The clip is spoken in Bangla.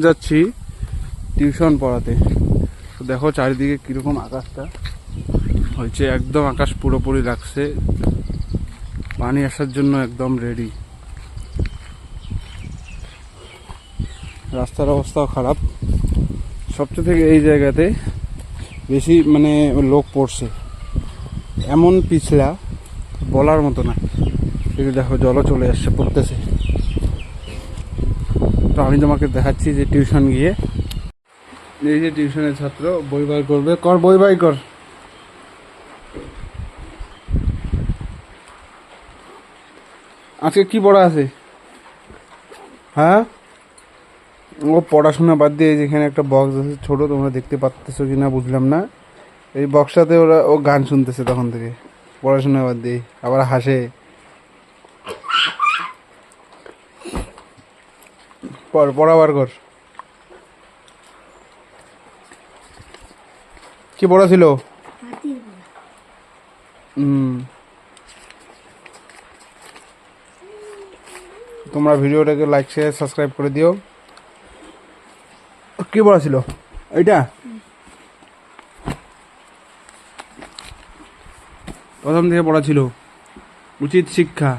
যাচ্ছি টিউশন পড়াতে। তো দেখো চারিদিকে কিরকম আকাশটা হয়েছে, একদম আকাশ পুরোপুরি লাগছে, পানি আসার জন্য একদম রেডি। রাস্তার অবস্থাও খারাপ, সবচেয়ে থেকে এই জায়গাতে বেশি লোক পড়ছে, এমন পিছলা বলার মতো না। কিন্তু দেখো জলও চলে আসছে, পড়তেছে। তো আমি তোমাকে দেখাচ্ছি যে টিউশন গিয়ে, এই যে টিউশনের ছাত্র বই বার করবে, কর বই বাই কর। আজকে কি পড়া আছে? হ্যাঁ, ও পড়াশোনা বাদ দিয়ে যেখানে একটা বক্স আছে ছোট, তোমরা দেখতে পাচ্তেছো কিনা বুঝলাম না। এই বক্সটাতে ও গান শুনতেছে তখন থেকে, পড়াশোনা বাদ দিয়ে আবার হাসে। পড়া বার কর। কি পড়া ছিল? তোমরা ভিডিওটাকে লাইক শেয়ার সাবস্ক্রাইব করে দিও। কি পড়া ছিল এইটা? প্রথম থেকে পড়া ছিল উচিত শিক্ষা।